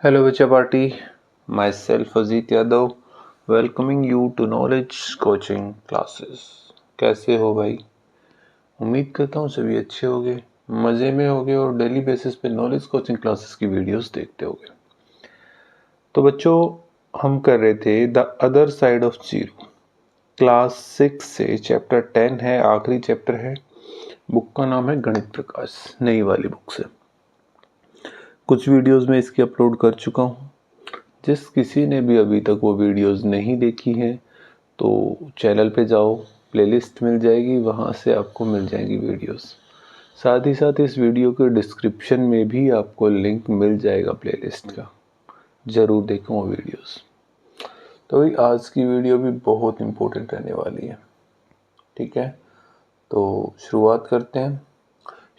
Hello बच्चा party, myself Ajit Yadav welcoming you to knowledge coaching classes. कैसे हो भाई? उम्मीद करता हूँ सभी अच्छे होंगे, मज़े में होंगे और डेली बेसिस पे नॉलेज कोचिंग क्लासेस की वीडियोस देखते होंगे। तो बच्चों, हम कर रहे थे the other side of zero, class 6 से चैप्टर 10 है, आखिरी चैप्टर है। बुक का नाम है गणित प्रकाश, नई वाली बुक से। कुछ वीडियोस में इसकी अपलोड कर चुका हूँ। जिस किसी ने भी अभी तक वो वीडियोस नहीं देखी हैं तो चैनल पे जाओ, प्लेलिस्ट मिल जाएगी, वहाँ से आपको मिल जाएंगी वीडियोस। साथ ही साथ इस वीडियो के डिस्क्रिप्शन में भी आपको लिंक मिल जाएगा प्लेलिस्ट का, ज़रूर देखो वो वीडियोस। तो भाई आज की वीडियो भी बहुत इम्पोर्टेंट रहने वाली है, ठीक है? तो शुरुआत करते हैं।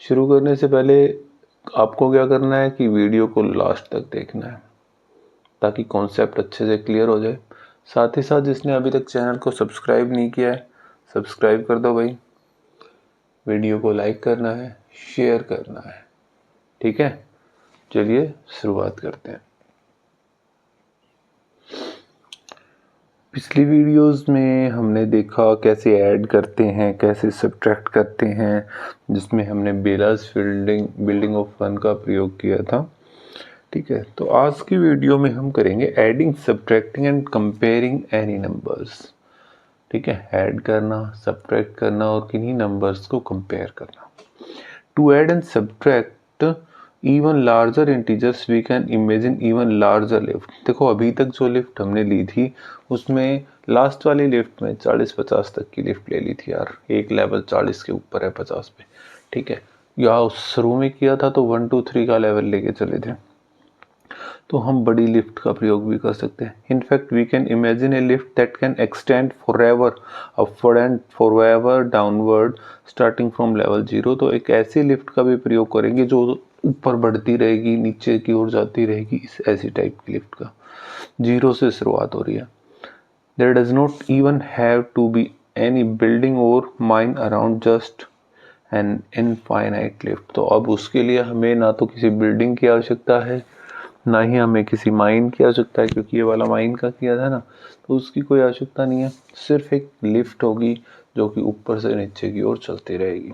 शुरू करने से पहले आपको क्या करना है कि वीडियो को लास्ट तक देखना है ताकि कॉन्सेप्ट अच्छे से क्लियर हो जाए। साथ ही साथ जिसने अभी तक चैनल को सब्सक्राइब नहीं किया है, सब्सक्राइब कर दो भाई। वीडियो को लाइक करना है, शेयर करना है, ठीक है? चलिए शुरुआत करते हैं। पिछली वीडियोस में हमने देखा कैसे ऐड करते हैं, कैसे सब्ट्रैक्ट करते हैं, जिसमें हमने बेलास बिल्डिंग ऑफ वन का प्रयोग किया था, ठीक है? तो आज की वीडियो में हम करेंगे adding, subtracting and comparing any numbers, ठीक है? ऐड करना, सब्ट्रैक्ट करना और किन्हीं नंबर्स को कंपेयर करना। To add and subtract even larger integers we can imagine even larger lift. देखो अभी तक जो लिफ्ट हमने ली थी उसमें लास्ट वाली लिफ्ट में 40-50 तक की लिफ्ट ले ली थी यार। एक लेवल 40 के ऊपर है 50 पे, ठीक है? या शुरू में किया था तो 1 2 3 का लेवल लेके चले थे। तो हम बड़ी लिफ्ट का प्रयोग भी कर सकते हैं। In fact we can imagine a lift that can extend forever upward and forever downward starting from level 0। तो एक ऐसी लिफ्ट का भी प्रयोग करेंगे जो ऊपर बढ़ती रहेगी, नीचे की ओर जाती रहेगी, इस ऐसी टाइप की लिफ्ट का। 0 से शुरुआत हो रही है। There does not even have to be any building or mine around, just an infinite lift। तो अब उसके लिए हमें ना तो किसी बिल्डिंग की आवश्यकता है, ना ही हमें किसी माइन की आवश्यकता है, क्योंकि ये वाला माइन का किया था ना, तो उसकी कोई आवश्यकता नहीं है। सिर्फ एक लिफ्ट होगी जो कि ऊपर से नीचे की ओर चलती रहेगी।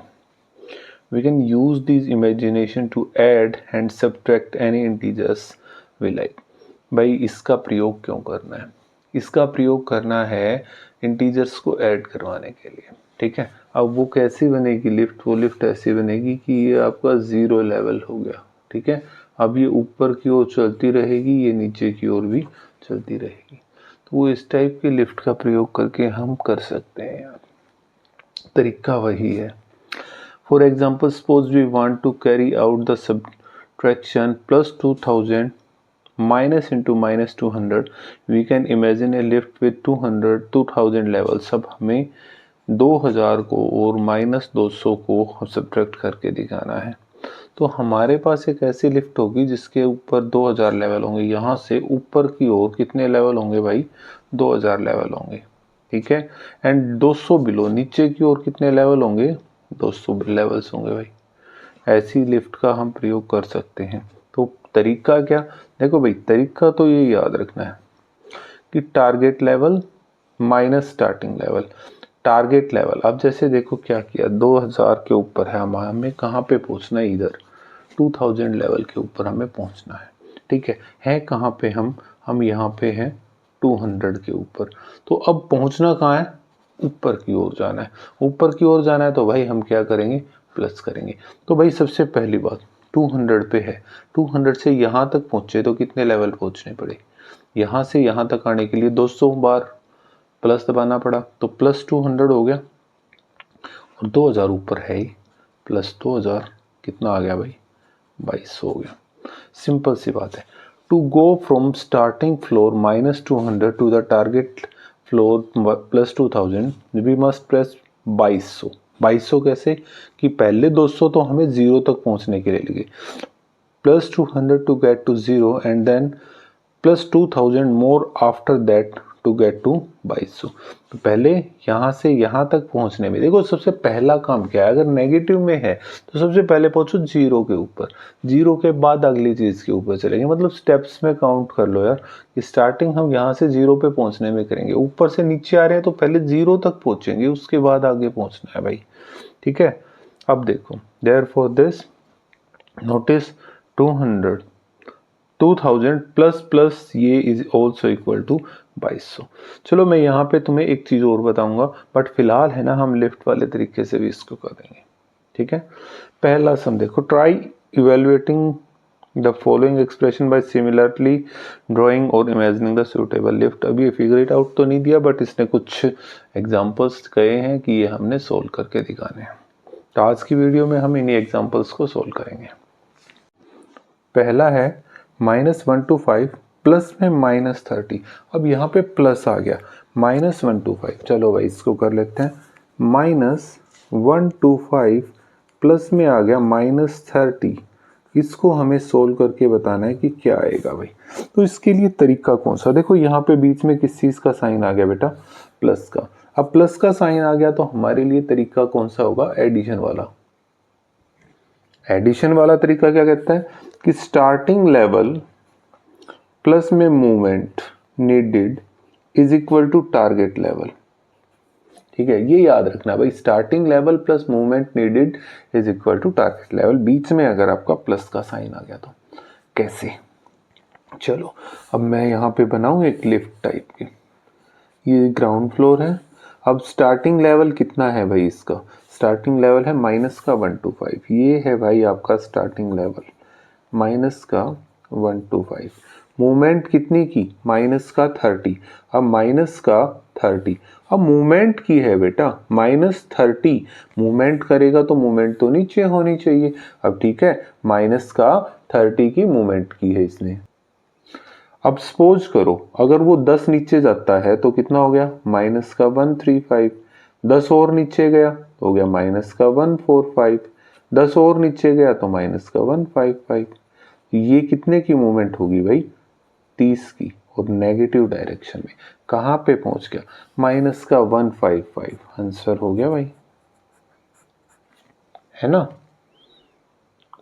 We can use these imagination to add and subtract any integers we like। भाई इसका प्रयोग क्यों करना है? इसका प्रयोग करना है इंटीजर्स को ऐड करवाने के लिए, ठीक है? अब वो कैसी बनेगी लिफ्ट? वो लिफ्ट ऐसी बनेगी कि ये आपका 0 लेवल हो गया, ठीक है? अब ये ऊपर की ओर चलती रहेगी, ये नीचे की ओर भी चलती रहेगी। तो वो इस टाइप की लिफ्ट का प्रयोग करके हम कर सकते हैं यार। तरीका वही है। For example, suppose we want to carry out the subtraction plus 2000 minus into minus 200, we can imagine a lift with 2000 levels। अब हमें 2000 को और माइनस 200 को सब्ट्रैक्ट करके दिखाना है। तो हमारे पास एक ऐसी लिफ्ट होगी जिसके ऊपर 2000 लेवल होंगे। यहाँ से ऊपर की ओर कितने लेवल होंगे भाई? 2000 लेवल होंगे, ठीक है? एंड 200 बिलो, नीचे की ओर कितने लेवल होंगे? 200 लेवल्स होंगे भाई। ऐसी लिफ्ट का हम प्रयोग कर सकते हैं। तो तरीका क्या? देखो भाई, तरीका तो ये याद रखना है कि target level minus starting level. Target level, अब जैसे देखो क्या किया, 2000 के ऊपर है, हमें कहाँ पे पहुँचना है? इधर 2000 लेवल के ऊपर हमें पहुँचना है, ठीक है कहाँ पे हम यहाँ पे हैं 200 के ऊपर। तो अब पहुँचना कहाँ है? ऊपर की ओर जाना है। ऊपर की ओर जाना है तो भाई हम क्या करेंगे? प्लस करेंगे। तो भाई सबसे पहली बात 200 पे है, 200 से यहाँ तक पहुँचे तो कितने लेवल पहुँचने पड़े? यहाँ से यहाँ तक आने के लिए 200 बार प्लस दबाना पड़ा, तो प्लस 200 हो गया और 2000 ऊपर है ही, प्लस 2000 कितना आ गया भाई? 2200 हो गया। सिंपल सी बात है। To go from starting floor minus 200 to the target floor plus 2000 we must press 2200। 2200 कैसे? कि पहले 200 तो हमें 0 तक पहुंचने के लिए लगे, plus 200 to get to 0 and then plus 2000 more after that to get to 2200। तो पहले यहाँ से यहाँ तक पहुँचने में देखो सबसे पहला काम क्या है, अगर नेगेटिव में है तो सबसे पहले पहुँचो जीरो के ऊपर, जीरो के बाद अगली चीज़ के ऊपर चलेंगे। मतलब स्टेप्स में काउंट कर लो यार, स्टार्टिंग हम यहाँ से जीरो पे पहुँचने में करेंगे, ऊपर से नीचे आ रहे हैं तो पहले जीरो तक पहुँचेंगे उसके बाद आगे पहुँचना है भाई, ठीक है। अब देखो therefore this notice 2000 plus plus ये इज ऑल्सो इक्वल टू 2200। चलो मैं यहाँ पे तुम्हें एक चीज़ और बताऊंगा, बट फिलहाल है ना हम लिफ्ट वाले तरीके से भी इसको कर देंगे, ठीक है। पहला सम देखो, try evaluating the following expression by similarly drawing और इमेजिनिंग द सुटेबल लिफ्ट। अभी फिगर इट आउट तो नहीं दिया, बट इसने कुछ एग्जाम्पल्स कहे हैं कि ये हमने सोल्व करके दिखाने हैं। तो आज की वीडियो में हम इन्हीं एग्जाम्पल्स को सोल्व करेंगे। पहला है -1 to 5 प्लस में -30। अब यहाँ पे प्लस आ गया, -1 to 5। चलो भाई इसको कर लेते हैं, -1 to 5 प्लस में आ गया -30। इसको हमें सोल्व करके बताना है कि क्या आएगा भाई। तो इसके लिए तरीका कौन सा, देखो यहाँ पे बीच में किस चीज़ का साइन आ गया बेटा, प्लस का। अब प्लस का साइन आ गया तो हमारे लिए तरीका कौन सा होगा, एडिशन वाला। एडिशन वाला तरीका क्या कहता है कि स्टार्टिंग लेवल प्लस में movement needed is equal to target level, ठीक है। ये याद रखना भाई, starting level plus movement needed is equal to target level, बीच में अगर आपका प्लस का साइन आ गया तो कैसे। चलो अब मैं यहाँ पे बनाऊं एक लिफ्ट टाइप की, ये ग्राउंड फ्लोर है। अब स्टार्टिंग लेवल कितना है भाई, इसका स्टार्टिंग लेवल है -1 to 5। ये है भाई आपका स्टार्टिंग लेवल -1 to 5। मूवमेंट कितनी की, -30। अब -30 अब मूवमेंट की है बेटा -30। मूवमेंट करेगा तो मूवमेंट तो नीचे होनी चाहिए। अब ठीक है, -30 की मूवमेंट की है इसने। अब सपोज करो अगर वो 10 नीचे जाता है तो कितना हो गया, -135। 10 और नीचे गया तो हो गया -145। 10 और नीचे गया तो -155। ये कितने की मूवमेंट होगी भाई, 30 की, और नेगेटिव डायरेक्शन में। कहाँ पे पहुंच गया, -155। आंसर हो गया भाई, है ना।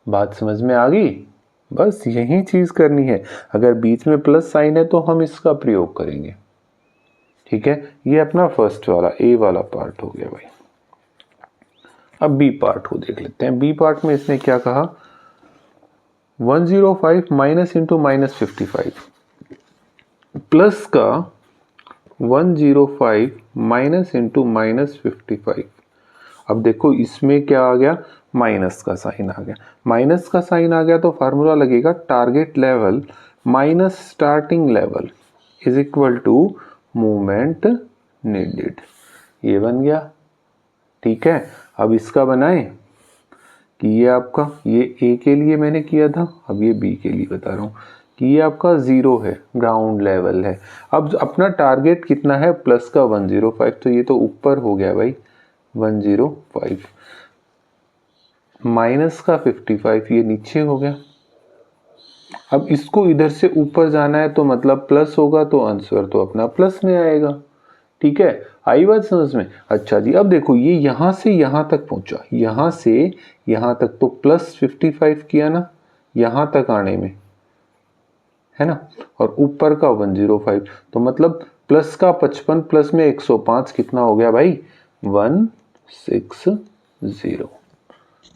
बात समझ में आ गई, बस यही चीज करनी है। अगर बीच में प्लस साइन है तो हम इसका प्रयोग करेंगे, ठीक है। ये अपना फर्स्ट वाला ए वाला पार्ट हो गया भाई। अब बी पार्ट को देख लेते हैं। बी पार्ट में इसने क्या कहा, 105 माइनस इंटू -55 प्लस का 105 माइनस इंटू -55। अब देखो इसमें क्या आ गया, माइनस का साइन आ गया। माइनस का साइन आ गया तो फार्मूला लगेगा target level minus starting level is equal to movement needed. ये बन गया, ठीक है। अब इसका बनाएं कि ये आपका, ये ए के लिए मैंने किया था, अब ये बी के लिए बता रहा हूँ कि ये आपका 0 है, ग्राउंड लेवल है। अब अपना टारगेट कितना है, प्लस का 105, तो ये तो ऊपर हो गया भाई 105, माइनस का 55 ये नीचे हो गया। अब इसको इधर से ऊपर जाना है तो मतलब प्लस होगा, तो आंसर तो अपना प्लस में आएगा, ठीक है। आई बात समझ में। अच्छा जी, अब देखो ये यहाँ से यहाँ तक पहुंचा, यहाँ से यहाँ तक तो +55 किया ना यहाँ तक आने में, है ना, और ऊपर का 105, तो मतलब प्लस का 55 प्लस में 105 कितना हो गया भाई, 160।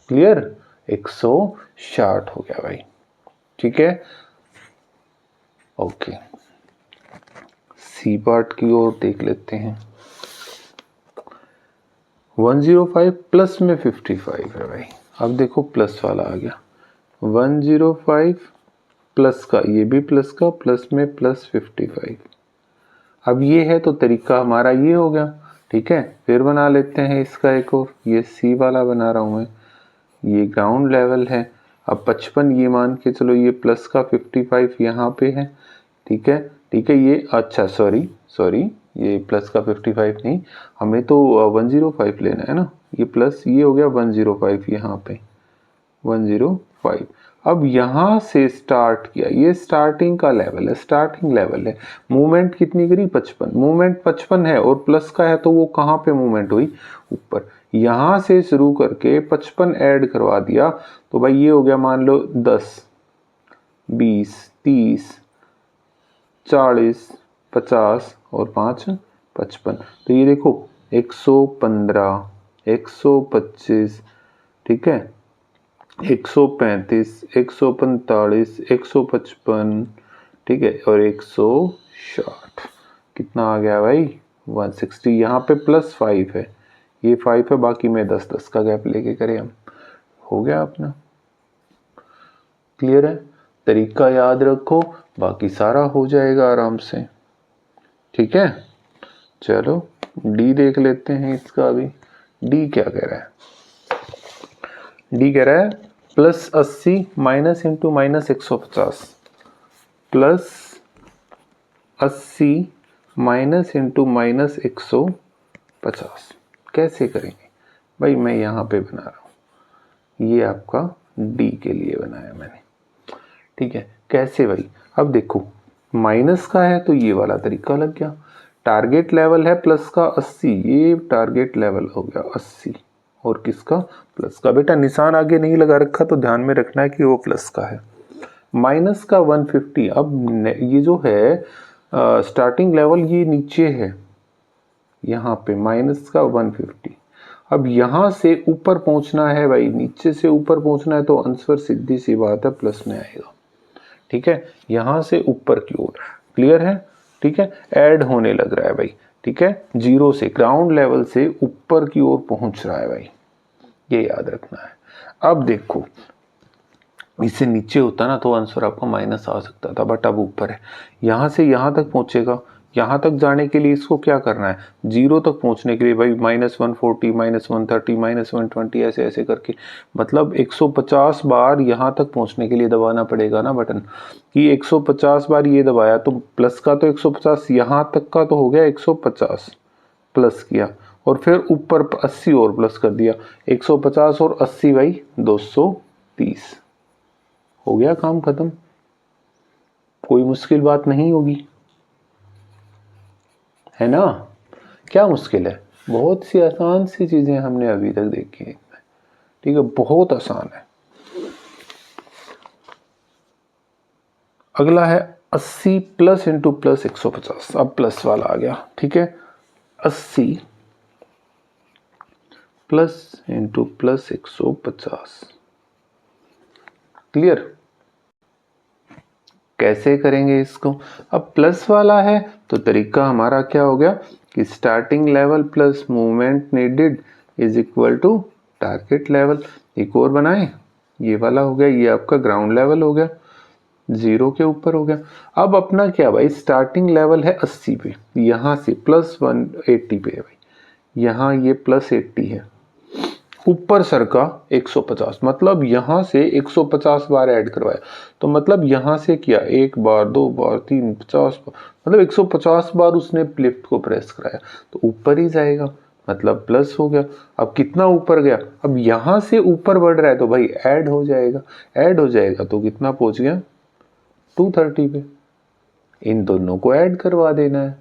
क्लियर, 160 हो गया भाई, ठीक है। ओके, सी पार्ट की ओर देख लेते हैं। 105 प्लस में 55 है भाई। अब देखो प्लस वाला आ गया, 105 प्लस का, ये भी प्लस का, प्लस में +55। अब ये है तो तरीका हमारा ये हो गया, ठीक है। फिर बना लेते हैं इसका एक और, ये सी वाला बना रहा हूँ मैं, ये ग्राउंड लेवल है। अब 55 ये मान के चलो, ये प्लस का 55 यहाँ पे है, ठीक है, ठीक है। ये अच्छा सॉरी ये प्लस का 55 नहीं, हमें तो 105 लेना है ना, ये प्लस ये हो गया 105 यहाँ पे 105। 5। अब यहाँ से स्टार्ट किया, ये स्टार्टिंग का लेवल है, स्टार्टिंग लेवल है। मूवमेंट कितनी करी 55, मूवमेंट 55 है और प्लस का है तो वो कहाँ पे मूवमेंट हुई, ऊपर। यहाँ से शुरू करके 55 ऐड करवा दिया तो भाई ये हो गया मान लो 10, 20, 30, 40, 50 और 5 55। तो ये देखो 115, 125, ठीक है, 135, 145, 155, ठीक है, और 160। कितना आ गया भाई 160। यहाँ पे +5 है, ये 5 है, बाकी में 10-10 का गैप लेके करें हम। हो गया अपना, क्लियर है। तरीका याद रखो, बाकी सारा हो जाएगा आराम से, ठीक है। चलो डी देख लेते हैं इसका अभी। डी क्या कह रहा है, डी कह रहा है +80 minus into minus 150, +80 minus into minus 150। कैसे करेंगे भाई, मैं यहाँ पे बना रहा हूँ, ये आपका डी के लिए बनाया मैंने, ठीक है। कैसे भाई, अब देखो माइनस का है तो ये वाला तरीका लग गया। टारगेट लेवल है प्लस का 80, ये टारगेट लेवल हो गया 80, और किसका, प्लस का। बेटा निशान आगे नहीं लगा रखा तो ध्यान में रखना है कि वो प्लस का है। माइनस का 150, अब ये जो है स्टार्टिंग लेवल ये नीचे है, यहाँ पे माइनस का 150। अब यहाँ से ऊपर पहुंचना है भाई, नीचे से ऊपर पहुंचना है तो आंसर सीधी सी बात है प्लस में आएगा, ठीक है। यहाँ से ऊपर की ओर, क्लियर है, ठीक है। ऐड होने लग रहा है भाई, ठीक है, जीरो से, ग्राउंड लेवल से ऊपर की ओर पहुंच रहा है भाई, ये याद रखना है। अब देखो इससे नीचे होता ना तो आंसर आपका माइनस आ सकता था, बट अब ऊपर है, यहाँ से यहाँ तक पहुंचेगा। यहाँ तक जाने के लिए इसको क्या करना है, जीरो तक पहुंचने के लिए भाई -140, -130, -120 ऐसे ऐसे करके, मतलब 150 बार यहाँ तक पहुंचने के लिए दबाना पड़ेगा ना बटन, कि 150 बार ये दबाया तो प्लस का तो 150, यहाँ तक का तो हो गया 150 प्लस किया, और फिर ऊपर 80 और प्लस कर दिया, 150 और 80 भाई 230। हो गया काम खत्म, कोई मुश्किल बात नहीं होगी, है ना। क्या मुश्किल है, बहुत सी आसान सी चीजें हमने अभी तक देखी हैं, ठीक है, बहुत आसान है। अगला है 80 प्लस इंटू प्लस 150, अब प्लस वाला आ गया, ठीक है। 80 प्लस इंटू प्लस 150, क्लियर। कैसे करेंगे इसको, अब प्लस वाला है तो तरीका हमारा क्या हो गया कि starting level plus movement needed is equal to target level. एक और बनाए, ये वाला हो गया, ये आपका ग्राउंड लेवल हो गया, जीरो के ऊपर हो गया। अब अपना क्या भाई, स्टार्टिंग लेवल है 80 पे, यहाँ से +180 पे है भाई, यहाँ ये +80 है, ऊपर सर का 150, मतलब यहाँ से 150 बार ऐड करवाया, तो मतलब यहाँ से किया 1 बार 2 बार 3 50 बार, मतलब 150 बार उसने लिफ्ट को प्रेस कराया तो ऊपर ही जाएगा, मतलब प्लस हो गया। अब कितना ऊपर गया, अब यहाँ से ऊपर बढ़ रहा है तो भाई ऐड हो जाएगा, ऐड हो जाएगा तो कितना पहुंच गया 230 पे। इन दोनों को ऐड करवा देना है,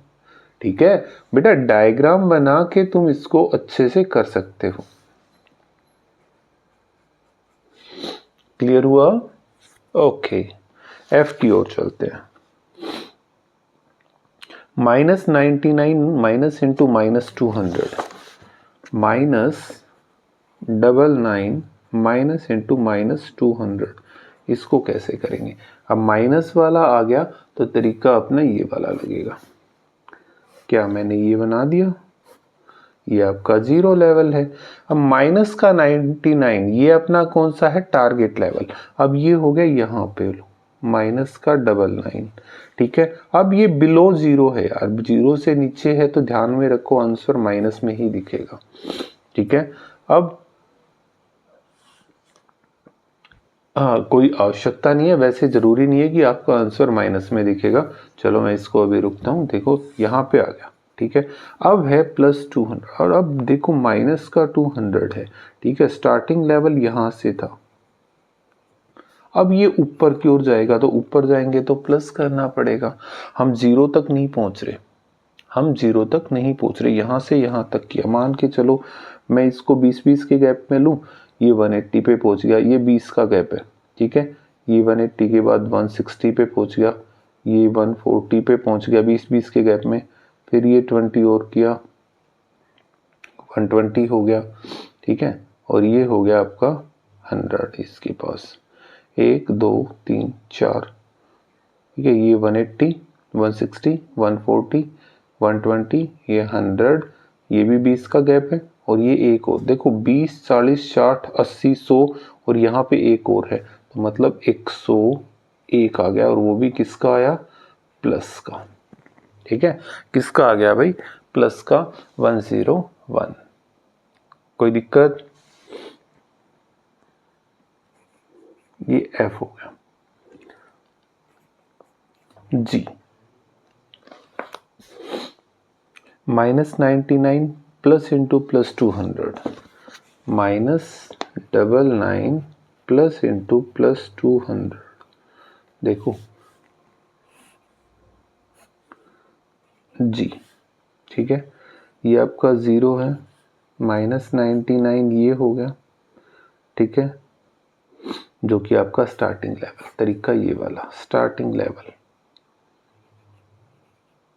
ठीक है बेटा। डायग्राम बना के तुम इसको अच्छे से कर सकते हो, क्लियर हुआ। ओके, एफ की ओर चलते हैं। -99 माइनस इंटू -200, -99 माइनस इंटू -200, इसको कैसे करेंगे। अब माइनस वाला आ गया तो तरीका अपना ये वाला लगेगा, क्या मैंने ये बना दिया, ये आपका जीरो लेवल है। अब माइनस का 99, ये अपना कौन सा है, टारगेट लेवल। अब ये हो गया यहाँ पे माइनस का 99, ठीक है। अब ये बिलो जीरो है यार, जीरो से नीचे है तो ध्यान में रखो आंसर माइनस में ही दिखेगा, ठीक है। अब कोई आवश्यकता नहीं है, वैसे जरूरी नहीं है कि आपका आंसर माइनस में दिखेगा। चलो मैं इसको अभी रुकता हूँ, देखो यहाँ पे आ गया, ठीक है। अब है +200, और अब देखो माइनस का 200 है, ठीक है। स्टार्टिंग लेवल यहाँ से था, अब ये ऊपर की ओर जाएगा तो ऊपर जाएंगे तो प्लस करना पड़ेगा। हम 0 तक नहीं पहुंच रहे, हम 0 तक नहीं पहुंच रहे, यहाँ से यहाँ तक किया। मान के चलो मैं इसको 20-20 के गैप में लूँ, ये 180 पे पहुंच गया, ये 20 का गैप है, ठीक है। ये 180 के बाद 160 पे पहुंच गया, ये 140 पे पहुंच गया 20-20 के गैप में। फिर ये 20 और किया, 120 हो गया, ठीक है। और ये हो गया आपका 100 इसके पास, 1 2 3 4, ठीक है। ये 180, 160, 140, 120, ये 100, ये भी 20 का गैप है। और ये एक और देखो 20 40 60 80 100, और यहाँ पे एक और है, तो मतलब 101 आ गया। और वो भी किसका आया? प्लस का, ठीक है। किसका आ गया भाई? प्लस का, 101। कोई दिक्कत? ये एफ हो गया जी। -99 plus into plus 200, -99 plus into plus 200। देखो जी, ठीक है। ये आपका 0 है, -99 ये हो गया, ठीक है, जो कि आपका स्टार्टिंग लेवल। तरीका ये वाला, स्टार्टिंग लेवल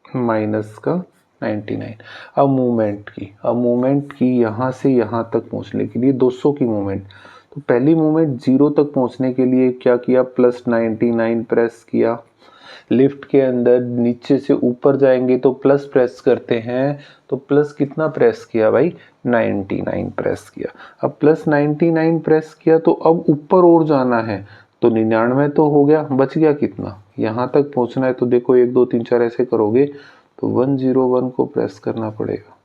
माइनस का 99। अब मूवमेंट की यहाँ से यहाँ तक पहुँचने के लिए 200 की मूवमेंट, तो पहली मूवमेंट 0 तक पहुँचने के लिए क्या किया? प्लस 99 प्रेस किया। लिफ्ट के अंदर नीचे से ऊपर जाएंगे तो प्लस प्रेस करते हैं, तो प्लस कितना प्रेस किया भाई? 99 प्रेस किया। अब प्लस 99 प्रेस किया तो अब ऊपर और जाना है, तो 99 तो हो गया, बच गया कितना? यहाँ तक पहुँचना है, तो देखो 1 2 3 4 ऐसे करोगे तो 101 को प्रेस करना पड़ेगा,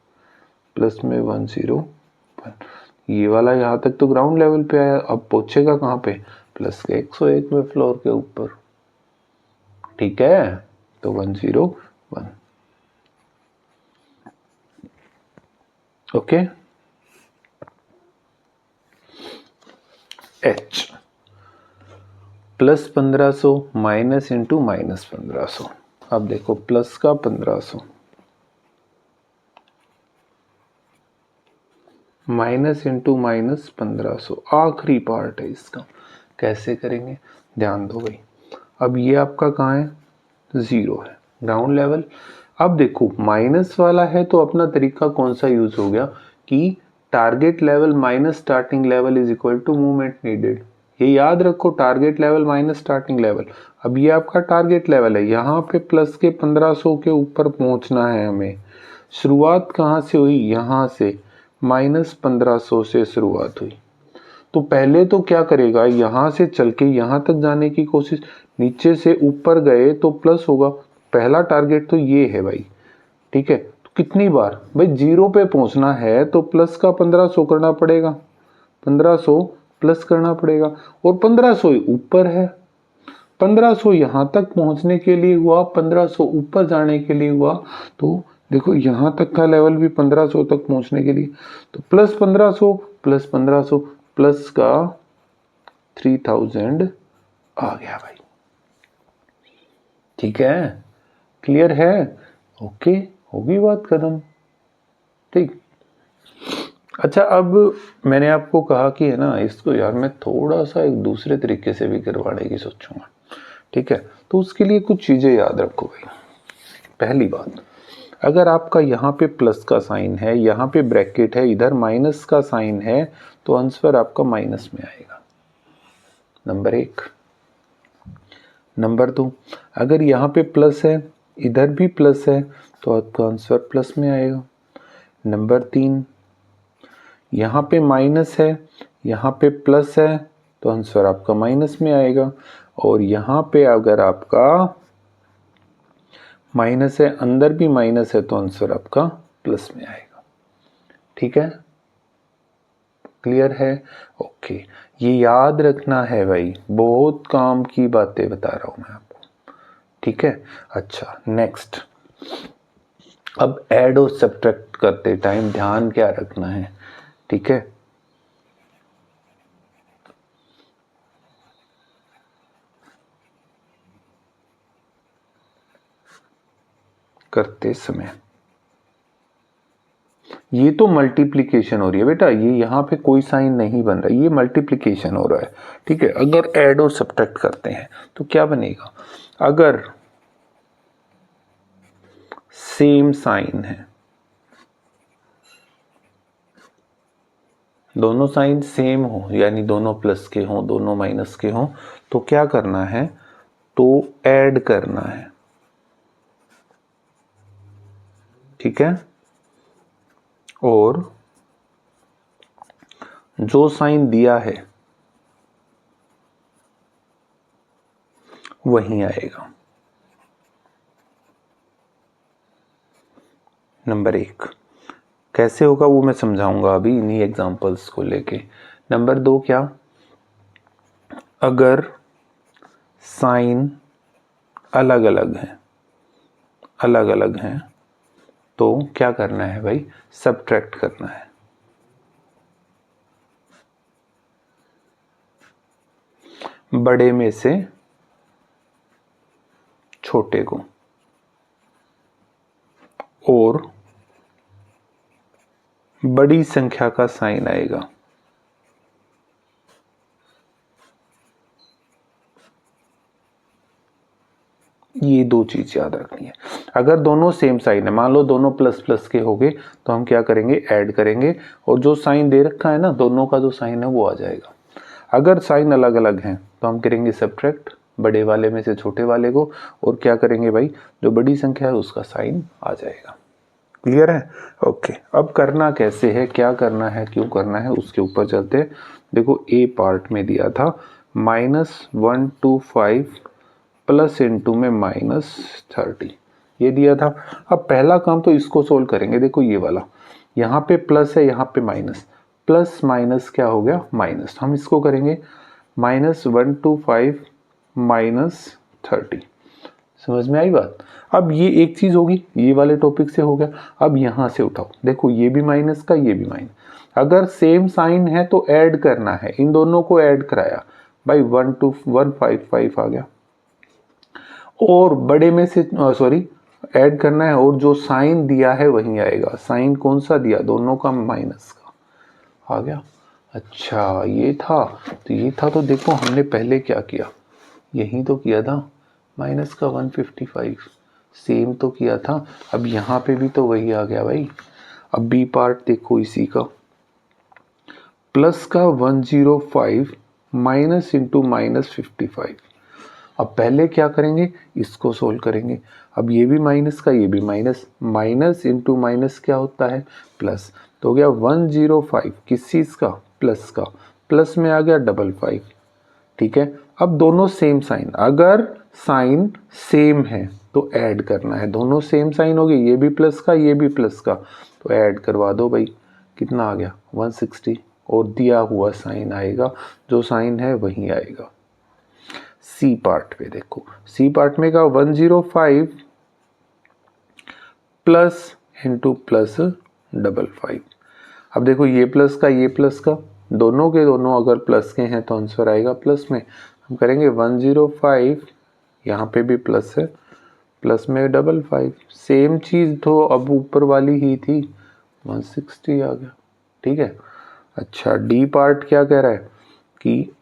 प्लस में 101। ये वाला यहाँ तक तो ग्राउंड लेवल पे आया, अब पहुँचेगा कहाँ पे? प्लस के 101 में फ्लोर के ऊपर, ठीक है। तो 101, okay. H plus 1500 minus into minus 1500। अब देखो प्लस का 1500 माइनस इंटू माइनस 1500, आखिरी पार्ट है इसका। कैसे करेंगे? ध्यान दो भाई। अब ये आपका कहाँ है? 0 है, ग्राउंड लेवल। अब देखो माइनस वाला है तो अपना तरीका कौन सा यूज हो गया कि target level minus starting level is equal to movement needed. ये याद रखो, target level minus starting level. अब ये आपका टारगेट लेवल है, यहाँ पे प्लस के 1500 के ऊपर पहुंचना है हमें। शुरुआत कहाँ से हुई? यहाँ से माइनस 1500 से शुरुआत हुई, तो पहले तो क्या करेगा? यहाँ से चल के यहाँ तक जाने की कोशिश, नीचे से ऊपर गए तो प्लस होगा। पहला टारगेट तो ये है भाई, ठीक है। तो कितनी बार भाई? 0 पे पहुंचना है तो प्लस का 1500 करना पड़ेगा, 1500 प्लस करना पड़ेगा, और 1500 ऊपर है। 1500 यहाँ तक पहुंचने के लिए हुआ, 1500 ऊपर जाने के लिए हुआ, तो देखो यहाँ तक का लेवल भी 1500 तक पहुंचने के लिए, तो प्लस 1500 प्लस 1500 प्लस का 3000 आ गया भाई, ठीक है। क्लियर है? ओके, होगी बात खत्म, ठीक। अच्छा, अब मैंने आपको कहा कि है ना, इसको यार मैं थोड़ा सा एक दूसरे तरीके से भी करवाने की सोचूंगा, ठीक है। तो उसके लिए कुछ चीजें याद रखो भाई। पहली बात, अगर आपका यहाँ पे प्लस का साइन है, यहाँ पे ब्रैकेट है, इधर माइनस का साइन है, तो आंसर आपका माइनस में आएगा, नंबर 1। नंबर 2, अगर यहाँ पे प्लस है, इधर भी प्लस है, तो आपका आंसर प्लस में आएगा। नंबर 3, यहाँ पे माइनस है, यहाँ पे प्लस है, तो आंसर आपका माइनस में आएगा। और यहाँ पे अगर आपका माइनस है, अंदर भी माइनस है, तो आंसर आपका प्लस में आएगा, ठीक है। क्लियर है? ओके, ये याद रखना है भाई, बहुत काम की बातें बता रहा हूं मैं आपको, ठीक है। अच्छा, नेक्स्ट, अब ऐड और सब्ट्रैक्ट करते टाइम ध्यान क्या रखना है, ठीक है। करते समय। ये तो मल्टीप्लिकेशन हो रही है बेटा, ये यहाँ पे कोई साइन नहीं बन रहा, ये मल्टीप्लिकेशन हो रहा है, ठीक है। अगर ऐड और सब्ट्रैक्ट करते हैं तो क्या बनेगा, अगर सेम साइन है, दोनों साइन सेम हो, यानी दोनों प्लस के हों दोनों माइनस के हों, तो क्या करना है, तो ऐड करना है, ठीक है। और जो साइन दिया है वही आएगा। नंबर 1 कैसे होगा वो मैं समझाऊंगा अभी इन्हीं एग्जांपल्स को लेके। नंबर 2 क्या, अगर साइन अलग अलग हैं तो क्या करना है भाई, सब्ट्रैक्ट करना है। बड़े में से छोटे को, और बड़ी संख्या का साइन आएगा, ये 2 चीज याद रखनी है। अगर दोनों सेम साइन है, मान लो दोनों प्लस प्लस के हो गए, तो हम क्या करेंगे, ऐड करेंगे, और जो साइन दे रखा है ना दोनों का जो साइन है वो आ जाएगा। अगर साइन अलग अलग हैं तो हम करेंगे सब्ट्रैक्ट, बड़े वाले में से छोटे वाले को, और क्या करेंगे भाई, जो बड़ी संख्या है उसका साइन आ जाएगा। क्लियर है, ओके। अब करना कैसे है, क्या करना है, क्यों करना है, उसके ऊपर चलते हैं। देखो ए पार्ट में दिया था -125 प्लस इंटू में -30, ये दिया था। अब पहला काम तो इसको सोल्व करेंगे। देखो ये वाला, यहाँ पे प्लस है, यहाँ पे माइनस, प्लस माइनस क्या हो गया, माइनस। हम इसको करेंगे -125 -30। समझ में आई बात। अब ये एक चीज होगी, ये वाले टॉपिक से हो गया। अब यहां से उठाओ, देखो ये भी माइनस का, ये भी माइनस। अगर सेम साइन है तो ऐड करना है, इन दोनों को ऐड कराया भाई, 125 आ गया। और बड़े में से सॉरी ऐड करना है, और जो साइन दिया है वही आएगा। साइन कौन सा दिया, दोनों का माइनस का आ गया। अच्छा ये था, तो ये था, तो देखो हमने पहले क्या किया, यही तो किया था, माइनस का 155 सेम तो किया था। अब यहाँ पे भी तो वही आ गया भाई। अब बी पार्ट देखो इसी का, प्लस का 105 माइनस इंटू -55। अब पहले क्या करेंगे, इसको सोल्व करेंगे। अब ये भी माइनस का, ये भी माइनस, माइनस इंटू माइनस क्या होता है, प्लस। तो हो गया 105 किस चीज़ का, प्लस का, प्लस में आ गया 55, ठीक है। अब दोनों सेम साइन, अगर साइन सेम है तो ऐड करना है। दोनों सेम साइन हो गए, ये भी प्लस का, ये भी प्लस का, तो ऐड करवा दो भाई। कितना आ गया, 160, और दिया हुआ साइन आएगा, जो साइन है वही आएगा। सी पार्ट पे देखो, सी पार्ट में का 105 प्लस इंटू प्लस 55। अब देखो ये प्लस का, ये प्लस का, दोनों के दोनों अगर प्लस के हैं तो आंसर आएगा प्लस में। हम करेंगे 105, यहाँ पे भी प्लस है, प्लस में 55, सेम चीज़ तो अब ऊपर वाली ही थी, 160 आ गया, ठीक है। अच्छा डी पार्ट क्या कह रहा है कि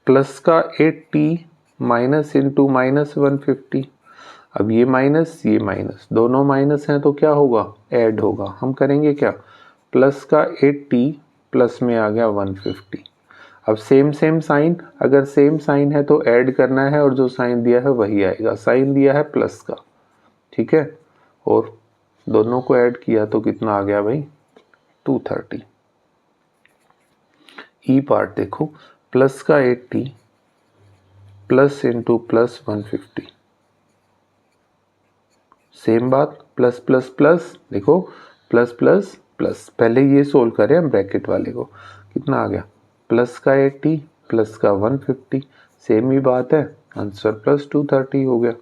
प्लस का 80 माइनस इंटू -150। अब ये माइनस दोनों माइनस हैं तो क्या होगा, ऐड होगा। हम करेंगे क्या, प्लस का 80 प्लस में आ गया 150। अब सेम साइन, अगर सेम साइन है तो ऐड करना है, और जो साइन दिया है वही आएगा। साइन दिया है प्लस का, ठीक है, और दोनों को ऐड किया तो कितना आ गया भाई, 230। ई पार्ट देखो, प्लस का 80 प्लस इंटू प्लस 150, सेम बात, प्लस प्लस प्लस, देखो प्लस प्लस प्लस। पहले ये सोल्व करें हम ब्रैकेट वाले को, कितना आ गया, प्लस का 80 प्लस का 150, सेम ही बात है, आंसर प्लस 230 हो गया,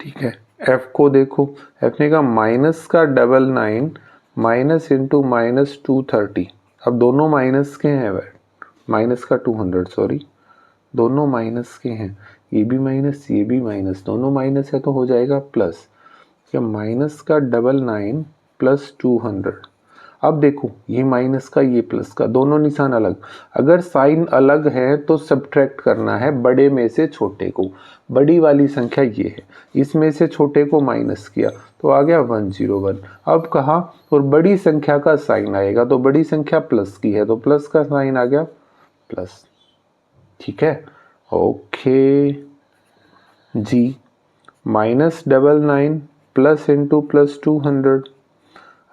ठीक है। एफ को देखो, एफ ने कहा माइनस का 99 माइनस इंटू -230। अब दोनों माइनस के हैं, माइनस का 200 सॉरी, दोनों माइनस के हैं, ये भी माइनस, ये भी माइनस, दोनों माइनस है तो हो जाएगा प्लस। क्या माइनस का 99 प्लस 200। अब देखो ये माइनस का ये प्लस का, दोनों निशान अलग। अगर साइन अलग है तो सब्ट्रैक्ट करना है बड़े में से छोटे को। बड़ी वाली संख्या ये है, इसमें से छोटे को माइनस किया तो आ गया 101। अब कहा और बड़ी संख्या का साइन आएगा तो बड़ी संख्या प्लस की है तो प्लस का साइन आ गया प्लस। ठीक है, ओके जी। -99 प्लस इंटू प्लस 200।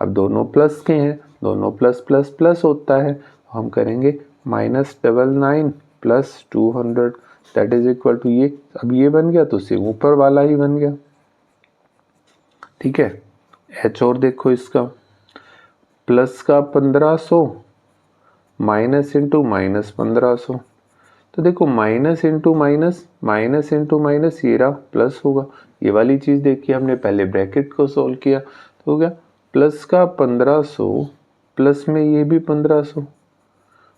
अब दोनों प्लस के हैं, दोनों प्लस प्लस प्लस होता है तो हम करेंगे -99 plus 200 that is equal to ये। अब ये बन गया तो सेम ऊपर वाला ही बन गया। ठीक है, एच और देखो इसका, प्लस का 1500 माइनस इंटू माइनस 1500। तो देखो minus into minus, minus into minus ये रहा प्लस होगा। ये वाली चीज़ देखिए, हमने पहले ब्रैकेट को सोल्व किया तो हो गया प्लस का 1500 प्लस में ये भी 1500।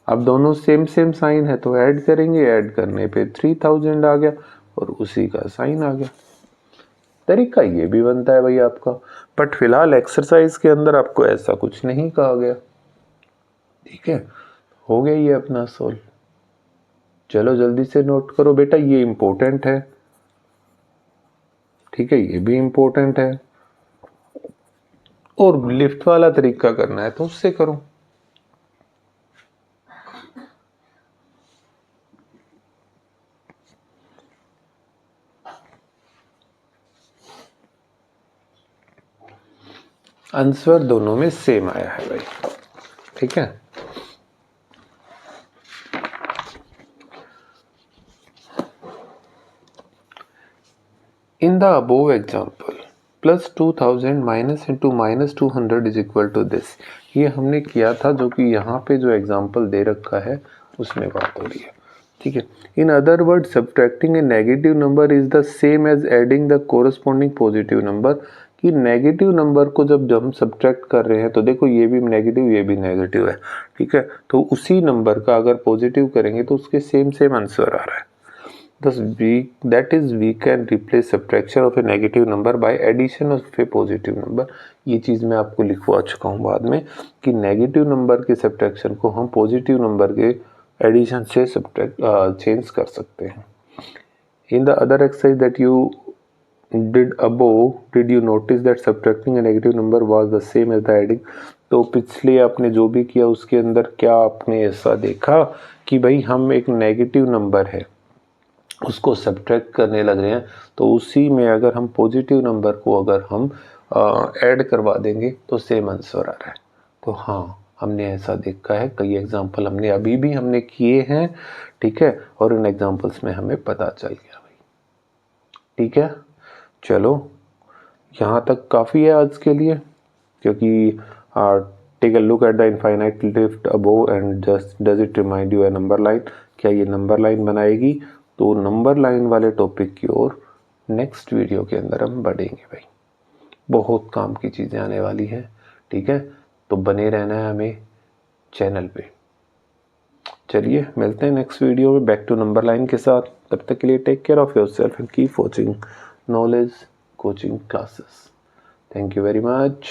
अब दोनों सेम सेम साइन है तो ऐड करेंगे, ऐड करने पे 3000 आ गया और उसी का साइन आ गया। तरीका ये भी बनता है भाई आपका, बट फिलहाल एक्सरसाइज के अंदर आपको ऐसा कुछ नहीं कहा गया। ठीक है, हो गया ये अपना सोल्व। चलो जल्दी से नोट करो बेटा, ये इंपॉर्टेंट है। ठीक है, ये भी इंपॉर्टेंट है। और लिफ्ट वाला तरीका करना है तो उससे करो। आंसर दोनों में सेम आया है भाई। ठीक है, in the above example plus 2000 minus into minus 200 is equal to this. ये हमने किया था, जो कि यहाँ पे जो एग्जाम्पल दे रखा है उसमें बात हो रही है। ठीक है, in other word subtracting a negative number is the same as adding the corresponding positive number. कि नेगेटिव नंबर को जब हम सब्ट्रैक्ट कर रहे हैं तो देखो ये भी नेगेटिव, ये भी नेगेटिव है। ठीक है, तो उसी नंबर का अगर पॉजिटिव करेंगे तो उसके सेम सेम आंसर आ रहा है। Thus we can replace subtraction of a negative number by addition of a positive number। ये चीज़ मैं आपको लिखवा चुका हूँ बाद में कि नेगेटिव नंबर के सब्ट्रैक्शन को हम पॉजिटिव नंबर के एडिशन से चेंज कर सकते हैं। In the other exercise that you did above, did you notice that subtracting a negative number was the same as the adding? तो पिछले आपने जो भी किया उसके अंदर क्या आपने ऐसा देखा कि भाई हम एक नेगेटिव नंबर है उसको सब्ट्रैक्ट करने लग रहे हैं तो उसी में अगर हम पॉजिटिव नंबर को अगर हम ऐड करवा देंगे तो सेम आंसर आ रहा है। तो हाँ, हमने ऐसा देखा है, कई एग्जांपल हमने अभी भी हमने किए हैं। ठीक है, और इन एग्जांपल्स में हमें पता चल गया भाई। ठीक है, चलो यहाँ तक काफ़ी है आज के लिए, क्योंकि take a look at the infinite lift above and just does it remind you a number line. क्या ये नंबर लाइन बनाएगी? तो नंबर लाइन वाले टॉपिक की ओर नेक्स्ट वीडियो के अंदर हम बढ़ेंगे भाई। बहुत काम की चीज़ें आने वाली हैं। ठीक है, तो बने रहना है हमें चैनल पे। चलिए मिलते हैं नेक्स्ट वीडियो में बैक टू नंबर लाइन के साथ। तब तक के लिए take care of yourself and keep watching knowledge coaching classes. Thank you very much.